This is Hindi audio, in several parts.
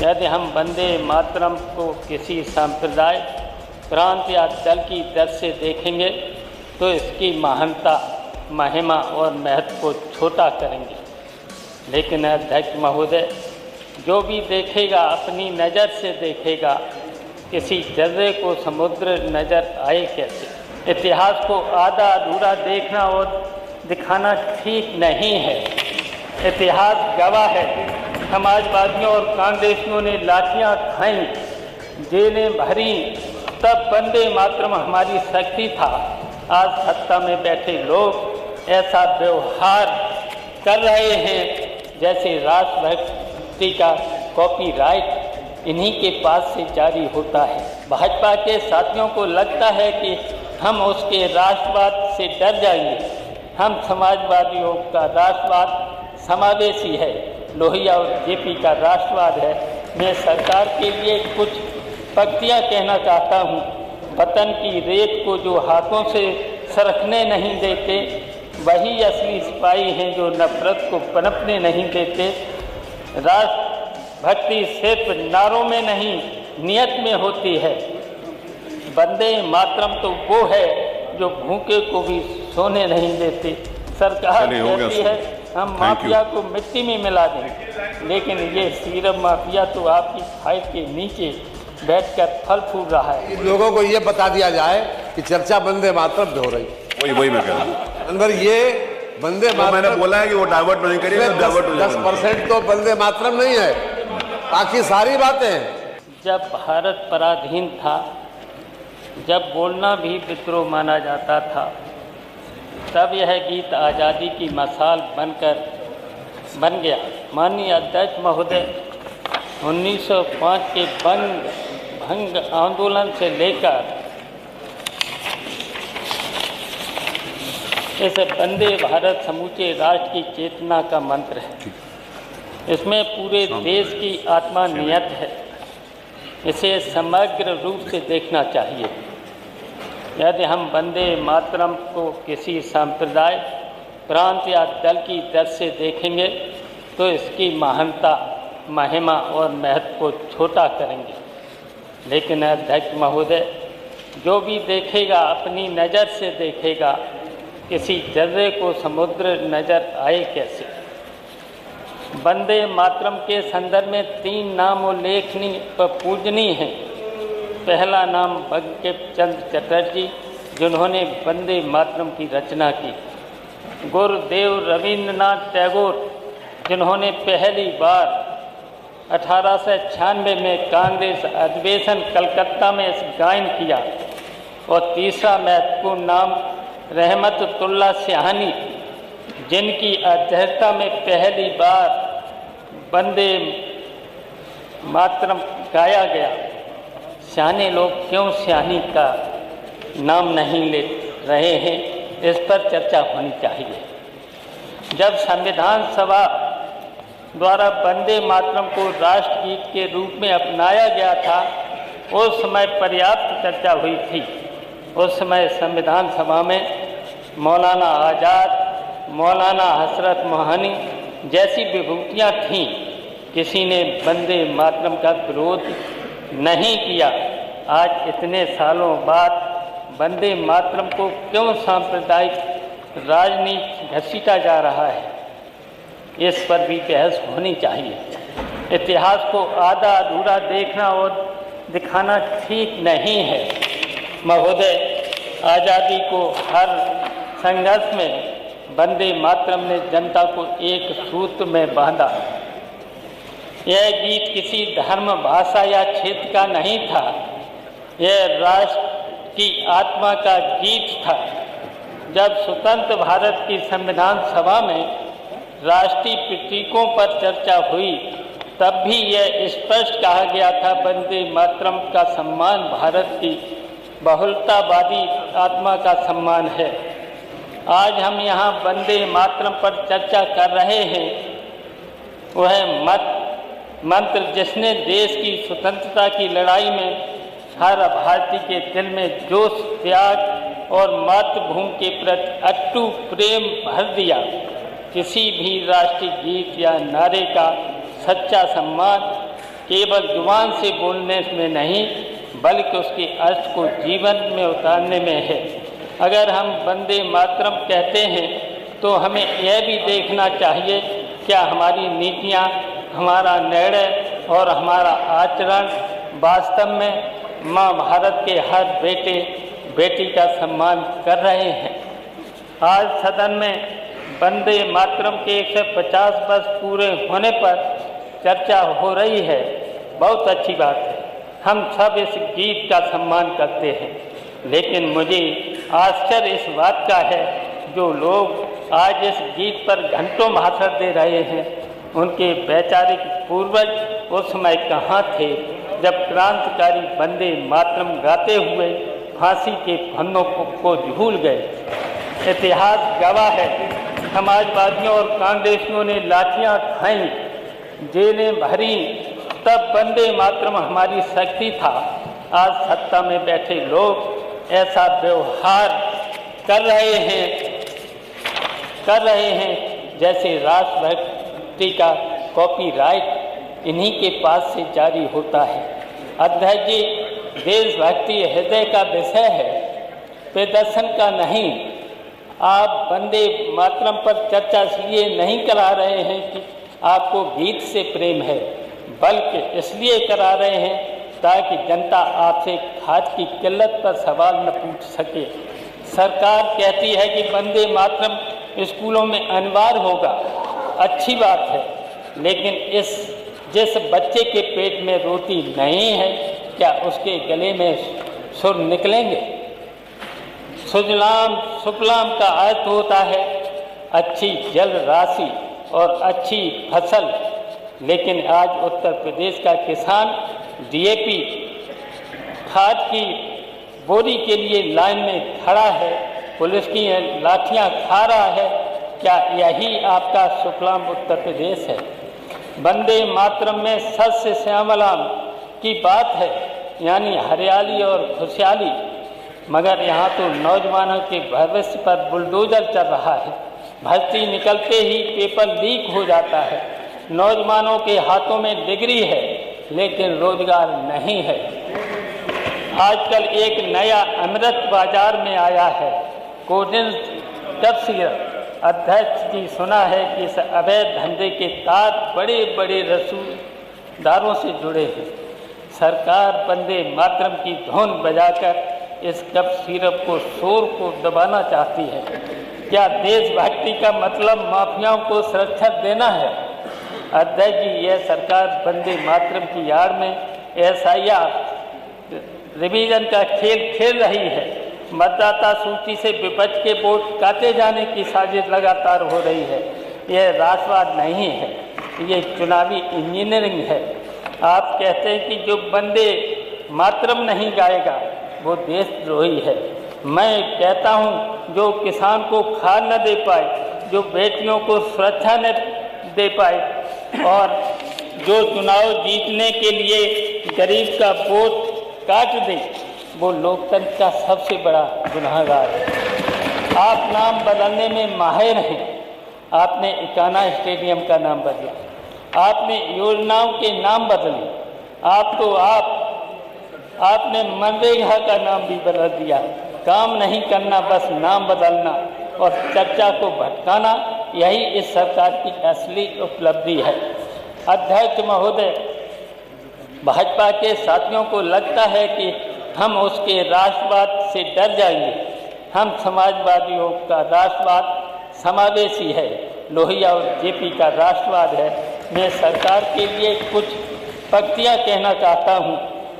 यदि हम वंदे मातरम को किसी संप्रदाय, प्रांत या दल की दर से देखेंगे तो इसकी महानता, महिमा और महत्व को छोटा करेंगे। लेकिन अध्यक्ष महोदय, जो भी देखेगा अपनी नज़र से देखेगा, किसी जर्रे को समुद्र नज़र आए कैसे। इतिहास को आधा अधूरा देखना और दिखाना ठीक नहीं है। इतिहास गवाह है, समाजवादियों और कांग्रेसियों ने लाठियां खाई, जेलें भरी, तब वंदे मातरम हमारी शक्ति था। आज सत्ता में बैठे लोग ऐसा व्यवहार कर रहे हैं जैसे राष्ट्रभक्ति का कॉपीराइट इन्हीं के पास से जारी होता है। भाजपा के साथियों को लगता है कि हम उसके राष्ट्रवाद से डर जाएंगे। हम समाजवादियों का राष्ट्रवाद समावेशी है, लोहिया और जेपी का राष्ट्रवाद है। मैं सरकार के लिए कुछ पंक्तियाँ कहना चाहता हूँ। वतन की रेत को जो हाथों से सरकने नहीं देते, वही असली सिपाही हैं जो नफरत को पनपने नहीं देते। राष्ट्रभक्ति सिर्फ नारों में नहीं, नियत में होती है। वंदे मातरम तो वो है जो भूखे को भी सोने नहीं देते। सरकार कहती है हम माफिया को मिट्टी में मिला दें, लेकिन ये सीरम माफिया तो आपकी फाइट के नीचे बैठकर फल फूल रहा है। लोगों को ये बता दिया जाए कि चर्चा वंदे मातरम पे हो रही है। वही मैं कह रहा हूँ। अंदर ये वंदे मातरम, मैंने बोला है कि वो डाइवर्ट नहीं करिए, 10% तो वंदे मातरम नहीं है, बाकी सारी बातें। जब भारत पराधीन था, जब बोलना भी विद्रोह माना जाता था, तब यह गीत आज़ादी की मसाल बन गया। माननीय अध्यक्ष महोदय, 1905 के भंग आंदोलन से लेकर इस वंदे भारत समूचे राष्ट्र की चेतना का मंत्र है। इसमें पूरे देश की आत्मा नियत है। इसे समग्र रूप से देखना चाहिए। यदि हम वंदे मातरम को किसी संप्रदाय, प्रांत या दल की दर से देखेंगे तो इसकी महानता, महिमा और महत्व को छोटा करेंगे। लेकिन अध्यक्ष महोदय, जो भी देखेगा अपनी नज़र से देखेगा, किसी जर्रे को समुद्र नज़र आए कैसे। वंदे मातरम के संदर्भ में 3 नाम उल्लेखनीय व पूजनीय हैं। पहला नाम बंकिम चंद्र चटर्जी, जिन्होंने वंदे मातरम की रचना की। गुरुदेव रविंद्रनाथ टैगोर, जिन्होंने पहली बार 1896 में कांग्रेस अधिवेशन कलकत्ता में इस गायन किया। और तीसरा महत्वपूर्ण नाम रहमतुल्लाह सिहानी, जिनकी अध्यक्षता में पहली बार वंदे मातरम गाया गया। सियाने लोग क्यों सियानी का नाम नहीं ले रहे हैं, इस पर चर्चा होनी चाहिए। जब संविधान सभा द्वारा वंदे मातरम को राष्ट्रगीत के रूप में अपनाया गया था, उस समय पर्याप्त चर्चा हुई थी। उस समय संविधान सभा में मौलाना आज़ाद, मौलाना हसरत मोहानी जैसी विभूतियाँ थीं। किसी ने वंदे मातरम का विरोध नहीं किया। आज इतने सालों बाद वंदे मातरम को क्यों सांप्रदायिक राजनीति घसीटा जा रहा है, इस पर भी बहस होनी चाहिए। इतिहास को आधा अधूरा देखना और दिखाना ठीक नहीं है। महोदय, आज़ादी को हर संघर्ष में वंदे मातरम ने जनता को एक सूत्र में बांधा। यह गीत किसी धर्म, भाषा या क्षेत्र का नहीं था। यह राष्ट्र की आत्मा का गीत था। जब स्वतंत्र भारत की संविधान सभा में राष्ट्रीय प्रतीकों पर चर्चा हुई, तब भी यह स्पष्ट कहा गया था, वंदे मातरम का सम्मान भारत की बहुलतावादी आत्मा का सम्मान है। आज हम यहाँ वंदे मातरम पर चर्चा कर रहे हैं। वह मंत्र जिसने देश की स्वतंत्रता की लड़ाई में हर भारतीय के दिल में जोश, त्याग और मातृभूमि के प्रति अटूट प्रेम भर दिया। किसी भी राष्ट्रीय गीत या नारे का सच्चा सम्मान केवल जुबान से बोलने में नहीं बल्कि उसके अर्थ को जीवन में उतारने में है। अगर हम वंदे मातरम कहते हैं तो हमें यह भी देखना चाहिए क्या हमारी नीतियाँ, हमारा निर्णय और हमारा आचरण वास्तव में माँ भारत के हर बेटे बेटी का सम्मान कर रहे हैं। आज सदन में वंदे मातरम के 150 वर्ष पूरे होने पर चर्चा हो रही है। बहुत अच्छी बात है, हम सब इस गीत का सम्मान करते हैं, लेकिन मुझे आश्चर्य इस बात का है जो लोग आज इस गीत पर घंटों भाषण दे रहे हैं, उनके वैचारिक पूर्वज उस समय कहाँ थे जब क्रांतिकारी वंदे मातरम गाते हुए फांसी के फंदों को झूल गए। इतिहास गवाह है, समाजवादियों और कांग्रेसियों ने लाठियाँ खाईं, जेलें भरी, तब वंदे मातरम हमारी शक्ति था। आज सत्ता में बैठे लोग ऐसा व्यवहार कर रहे हैं जैसे राष्ट्रभक्ति का कॉपीराइट इन्हीं के पास से जारी होता है। अध्यक्ष जी, देशभक्ति हृदय का विषय है, प्रदर्शन का नहीं। आप वंदे मातरम पर चर्चा इसलिए नहीं करा रहे हैं कि आपको गीत से प्रेम है, बल्कि इसलिए करा रहे हैं ताकि जनता आपसे खाद की किल्लत पर सवाल न पूछ सके। सरकार कहती है कि वंदे मातरम स्कूलों में अनिवार्य होगा, अच्छी बात है, लेकिन जिस बच्चे के पेट में रोटी नहीं है क्या उसके गले में सुर निकलेंगे? सुजलाम सुफलाम का अर्थ होता है अच्छी जल राशि और अच्छी फसल, लेकिन आज उत्तर प्रदेश का किसान डीएपी खाद की बोरी के लिए लाइन में खड़ा है, पुलिस की लाठियां खा रहा है। क्या यही आपका सुफलाम उत्तर प्रदेश है? वंदे मातरम में सस्य श्यामलाम की बात है, यानी हरियाली और खुशहाली, मगर यहाँ तो नौजवानों के भविष्य पर बुलडोजर चल रहा है। भर्ती निकलते ही पेपर लीक हो जाता है, नौजवानों के हाथों में डिग्री है लेकिन रोजगार नहीं है। आजकल एक नया अमृत बाजार में आया है, कोल्ड कफ सिरप। अध्यक्ष जी, सुना है कि इस अवैध धंधे के तार बड़े बड़े रसूखदारों से जुड़े हैं। सरकार वंदे मातरम की धुन बजाकर इस कफ सिरप को शोर को दबाना चाहती है। क्या देशभक्ति का मतलब माफियाओं को सुरक्षा देना है? अध्यक्ष जी, यह सरकार वंदे मातरम की आड़ में एसआईआर रिवीजन का खेल खेल रही है। मतदाता सूची से विपक्ष के वोट काटे जाने की साजिश लगातार हो रही है। यह राष्ट्रवाद नहीं है, ये चुनावी इंजीनियरिंग है। आप कहते हैं कि जो वंदे मातरम नहीं गाएगा वो देशद्रोही है। मैं कहता हूँ जो किसान को खाद न दे पाए, जो बेटियों को सुरक्षा न दे पाए और जो चुनाव जीतने के लिए गरीब का वोट काट दे, वो लोकतंत्र का सबसे बड़ा गुनहगार है। आप नाम बदलने में माहिर हैं। आपने इकाना स्टेडियम का नाम बदला, आपने योजनाओं के नाम बदले, आपने मनरेगा का नाम भी बदल दिया। काम नहीं करना, बस नाम बदलना और चर्चा को भटकाना, यही इस सरकार की असली उपलब्धि है। अध्यक्ष महोदय, भाजपा के साथियों को लगता है कि हम उसके राष्ट्रवाद से डर जाएंगे। हम समाजवादियों का राष्ट्रवाद समावेशी है, लोहिया और जेपी का राष्ट्रवाद है। मैं सरकार के लिए कुछ पंक्तियाँ कहना चाहता हूँ।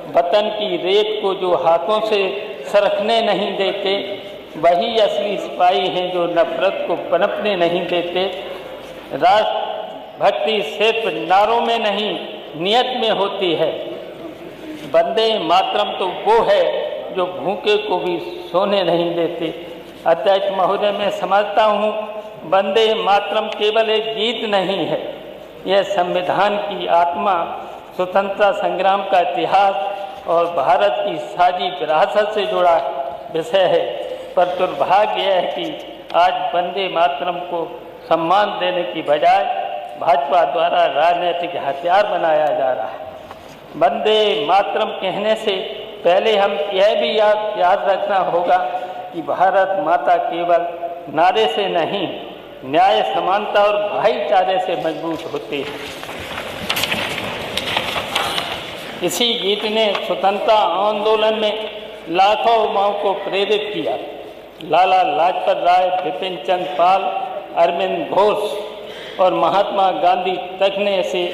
वतन की रेत को जो हाथों से सरकने नहीं देते, वही असली सिपाही हैं जो नफरत को पनपने नहीं देते। राष्ट्रभक्ति सिर्फ नारों में नहीं, नियत में होती है। वंदे मातरम तो वो है जो भूखे को भी सोने नहीं देते। अध्यक्ष महोदय, मैं समझता हूँ वंदे मातरम केवल एक गीत नहीं है, यह संविधान की आत्मा, स्वतंत्रता संग्राम का इतिहास और भारत की साझी विरासत से जुड़ा विषय है। पर दुर्भाग्य यह है कि आज वंदे मातरम को सम्मान देने की बजाय भाजपा द्वारा राजनीतिक हथियार बनाया जा रहा है। वंदे मातरम कहने से पहले हम यह भी याद रखना होगा कि भारत माता केवल नारे से नहीं, न्याय, समानता और भाईचारे से मजबूत होती है। इसी गीत ने स्वतंत्रता आंदोलन में लाखों युवाओं को प्रेरित किया। लाला लाजपत राय, बिपिन चंद्र पाल, अरविंद घोष और महात्मा गांधी तक ने इसे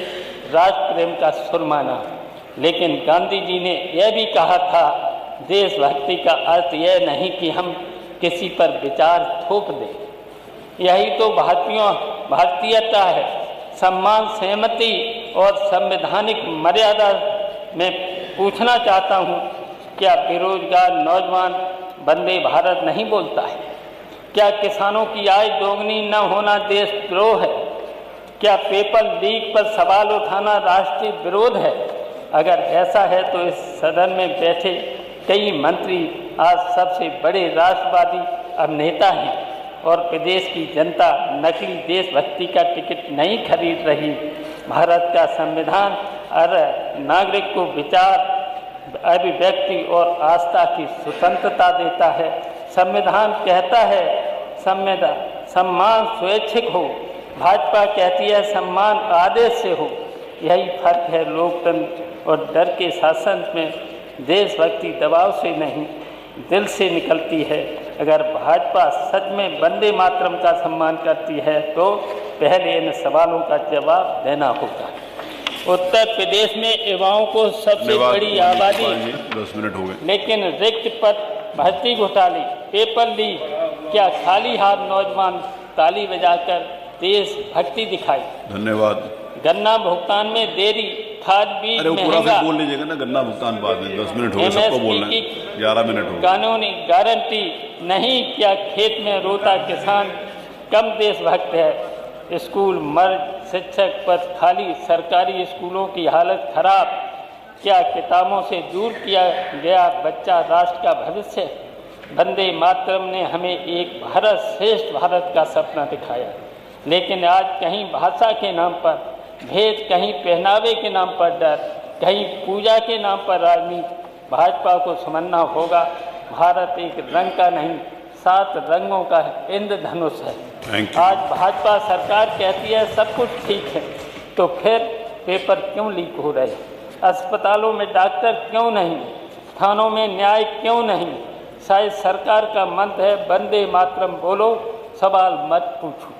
राष्ट्र प्रेम का सुर माना। लेकिन गांधी जी ने यह भी कहा था, देशभक्ति का अर्थ यह नहीं कि हम किसी पर विचार थोप दें। यही तो भारतीयता है। सम्मान, सहमति और संवैधानिक मर्यादा में पूछना चाहता हूँ, क्या बेरोजगार नौजवान वंदे भारत नहीं बोलता है? क्या किसानों की आय दोगुनी न होना देशद्रोह है? क्या पेपर लीक पर सवाल उठाना राष्ट्रीय विरोध है? अगर ऐसा है तो इस सदन में बैठे कई मंत्री आज सबसे बड़े राष्ट्रवादी अब नेता हैं और प्रदेश की जनता नकली देशभक्ति का टिकट नहीं खरीद रही। भारत का संविधान हर नागरिक को विचार, अभिव्यक्ति और आस्था की स्वतंत्रता देता है। संविधान कहता है सम्मान स्वैच्छिक हो, भाजपा कहती है सम्मान आदेश से हो। यही फर्क है लोकतंत्र और डर के शासन में। देशभक्ति दबाव से नहीं, दिल से निकलती है। अगर भाजपा सच में वंदे मातरम का सम्मान करती है तो पहले इन सवालों का जवाब देना होगा। उत्तर प्रदेश में युवाओं को सबसे बड़ी आबादी, 10 मिनट हो गए, लेकिन रिक्त पद, भर्ती घोटाले, पेपर लीक, क्या खाली हाथ नौजवान ताली बजाकर देशभक्ति दिखाई? धन्यवाद। गन्ना भुगतान में देरी, खाद बीज महंगा, बोल लीजिएगा ना, गन्ना भुगतान बाद में, 10 मिनट हो गए, सबको बोलना है, 11 मिनट हो गए। कानूनी गारंटी नहीं, क्या खेत में रोता किसान कम देशभक्त है? स्कूल मर्ज, शिक्षक पद खाली, सरकारी स्कूलों की हालत खराब, क्या किताबों से दूर किया गया बच्चा राष्ट्र का भविष्य? वंदे मातरम ने हमें एक भारत श्रेष्ठ भारत का सपना दिखाया, लेकिन आज कहीं भाषा के नाम पर भेद, कहीं पहनावे के नाम पर डर, कहीं पूजा के नाम पर राजनीति। भाजपा को समझना होगा, भारत एक रंग का नहीं, 7 रंगों का इंद्रधनुष है। आज भाजपा सरकार कहती है सब कुछ ठीक है, तो फिर पेपर क्यों लीक हो रहे? अस्पतालों में डॉक्टर क्यों नहीं? थानों में न्याय क्यों नहीं? शायद सरकार का मंत्र है वंदे मातरम बोलो, सवाल मत पूछो।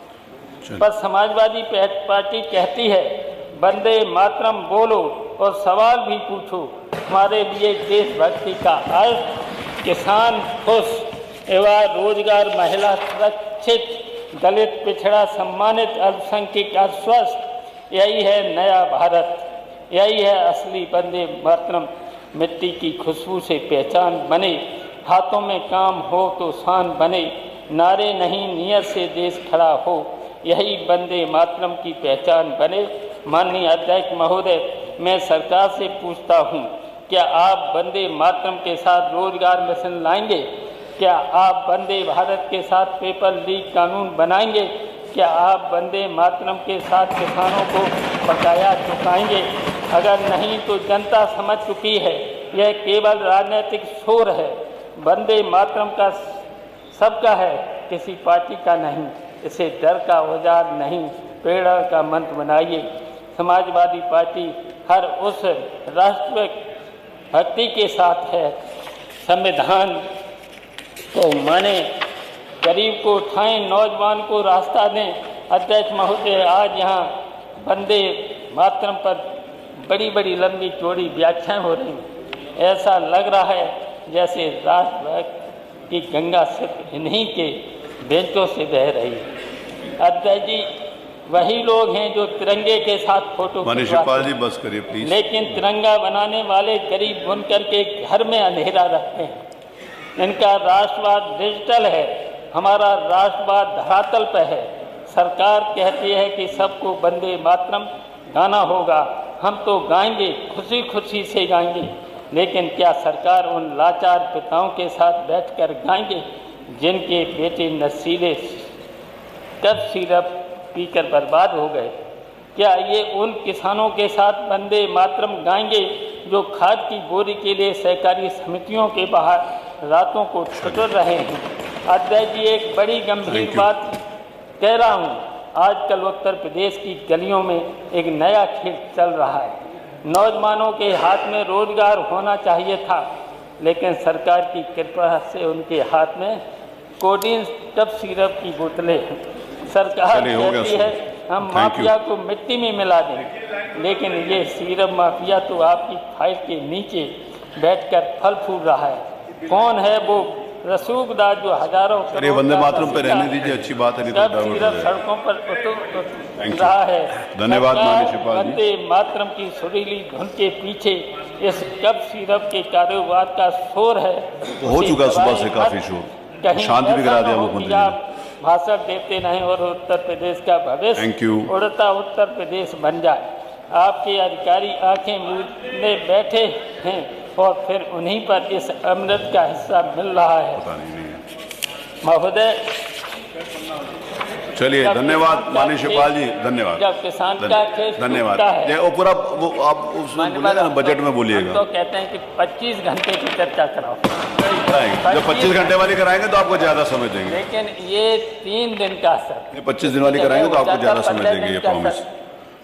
पर समाजवादी पार्टी कहती है वंदे मातरम बोलो और सवाल भी पूछो। हमारे लिए देशभक्ति का अर्थ किसान खुश, युवा रोजगार, महिला सुरक्षित, दलित पिछड़ा सम्मानित, अल्पसंख्यक आश्वस्त। यही है नया भारत, यही है असली वंदे मातरम। मिट्टी की खुशबू से पहचान बने, हाथों में काम हो तो शान बने, नारे नहीं नियत से देश खड़ा हो, यही वंदे मातरम की पहचान बने। माननीय अध्यक्ष महोदय, मैं सरकार से पूछता हूँ, क्या आप वंदे मातरम के साथ रोजगार मिशन लाएंगे? क्या आप वंदे भारत के साथ पेपर लीक कानून बनाएंगे? क्या आप वंदे मातरम के साथ किसानों को बकाया चुकाएंगे? अगर नहीं तो जनता समझ चुकी है यह केवल राजनीतिक शोर है। वंदे मातरम का सबका है, किसी पार्टी का नहीं। इसे डर का औजार नहीं, प्रेरणा का मंत्र बनाइए। समाजवादी पार्टी हर उस राष्ट्र भक्ति के साथ है, संविधान को माने, गरीब को उठाएं, नौजवान को रास्ता दें। अध्यक्ष महोदय, आज यहाँ वंदे मातरम पर बड़ी बड़ी लंबी चौड़ी व्याख्याएं हो रही हैं। ऐसा लग रहा है जैसे राष्ट्रभक्त की गंगा सिर्फ इन्हीं के बेंचों से बह रही है। अध्यक्ष जी, वही लोग हैं जो तिरंगे के साथ फोटो शिवपाल जी बस करिए प्लीज। लेकिन तिरंगा बनाने वाले गरीब बुनकर के घर में अंधेरा रखते हैं। इनका राष्ट्रवाद डिजिटल है, हमारा राष्ट्रवाद धरातल पर है। सरकार कहती है कि सबको वंदे मातरम गाना होगा, हम तो गाएंगे, खुशी खुशी से गाएंगे। लेकिन क्या सरकार उन लाचार पिताओं के साथ बैठकर गाएंगे जिनके बेटे नशीले कफ सिरप पीकर बर्बाद हो गए? क्या ये उन किसानों के साथ वंदे मातरम गाएंगे जो खाद की बोरी के लिए सहकारी समितियों के बाहर रातों को ठिठुर रहे हैं। अध्यक्ष जी, एक बड़ी गंभीर बात कह रहा हूँ। आजकल उत्तर प्रदेश की गलियों में एक नया खेल चल रहा है। नौजवानों के हाथ में रोजगार होना चाहिए था, लेकिन सरकार की कृपा से उनके हाथ में कोडिन कफ सिरप की बोतलें हैं। सरकार कहती है हम माफिया को मिट्टी में मिला दें, लेकिन ये सिरप माफिया तो आपकी फाइल के नीचे बैठकर फल फूल रहा है। कौन है वो रसूखदार जो हजारों वंदे मातरम पे रहने दीजिए, अच्छी बात है, नहीं तो सिर्फ सड़कों पर उतर रहा है। धन्यवाद माननीय शिवपाल जी। वंदे मातरम की सुरीली धुन के पीछे इस कफ सिरप के कारोबार का शोर है। हो चुका सुबह से काफी शोर, शांति भी करा दिया मुख्यमंत्री जी। भाषण देते नहीं और उत्तर प्रदेश का भविष्य उड़ता उत्तर प्रदेश बन जाए। आपके अधिकारी आंखें मूंदे बैठे हैं और फिर उन्हीं पर इस अमृत का हिस्सा मिल रहा है। महोदय, चलिए धन्यवाद माननीय शिवपाल जी, धन्यवाद। जब किसान का केस धन्यवाद है वो पूरा वो आप उसमें बोलिएगा ना, बजट में बोलिएगा। तो कहते हैं कि 25 घंटे की चर्चा कराओ। जब 25 घंटे वाली कराएंगे तो आपको ज्यादा समय देंगे, लेकिन ये 3 दिन का सर, 25 दिन वाली कराएंगे तो आपको ज्यादा समय देंगे, ये प्रॉमिस।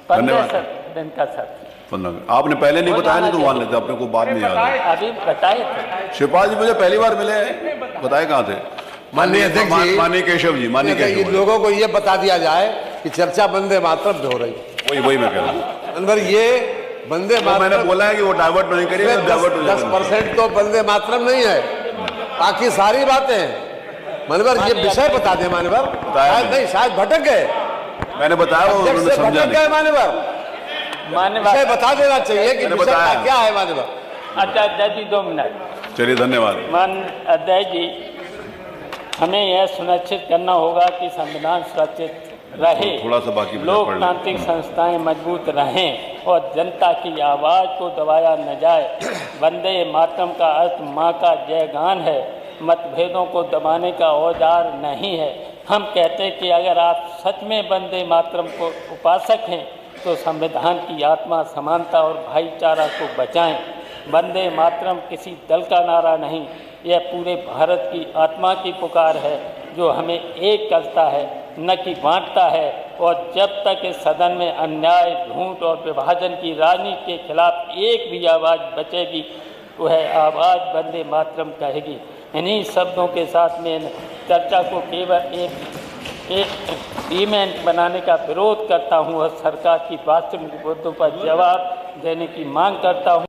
15 दिन का सर। 15 आपने पहले नहीं बताया, नहीं तो मान लेते, अपने को बात नहीं याद है। अभी बताए थे शिवपाल जी, मुझे पहली बार मिले हैं, बताए कहाँ थे? माननीय अध्यक्ष जी, माननीय केशव जी, माननीय केशव जी, लोगों को ये बता दिया जाए कि चर्चा वंदे मातरम पे हो रही है। वही मैं कह रहा हूँ। अनवर, ये वंदे मातरम, मैंने बोला है कि वो डाइवर्ट नहीं करिए, 10% तो वंदे मातरम नहीं है, बाकी सारी बातें। मानवर, ये विषय बता दे मानवर, शायद नहीं, शायद भटक गए। मैंने बताया वो उन्होंने समझा नहीं। मानवर विषय बता देना चाहिए कि विषय क्या है मानवर। अच्छा अध्यक्ष जी, 2 मिनट। चलिए धन्यवाद। मान अध्यक्ष जी, हमें यह सुनिश्चित करना होगा कि संविधान सुरक्षित रहे, थोड़ा सा बाकी लोकतांत्रिक संस्थाएं मजबूत रहें और जनता की आवाज़ को दबाया न जाए। वंदे मातरम का अर्थ माँ का जयगान है, मतभेदों को दबाने का औजार नहीं है। हम कहते हैं कि अगर आप सच में वंदे मातरम को उपासक हैं तो संविधान की आत्मा, समानता और भाईचारा को बचाएं। वंदे मातरम किसी दल का नारा नहीं, यह पूरे भारत की आत्मा की पुकार है जो हमें एक करता है, न कि बांटता है। और जब तक इस सदन में अन्याय, झूठ और विभाजन की राजनीति के खिलाफ एक भी आवाज़ बचेगी, वह आवाज़ वंदे मातरम कहेगी। इन्हीं शब्दों के साथ में चर्चा को केवल एक इवेंट बनाने का विरोध करता हूँ और सरकार की वास्तविक मुद्दों पर जवाब देने की मांग करता हूँ।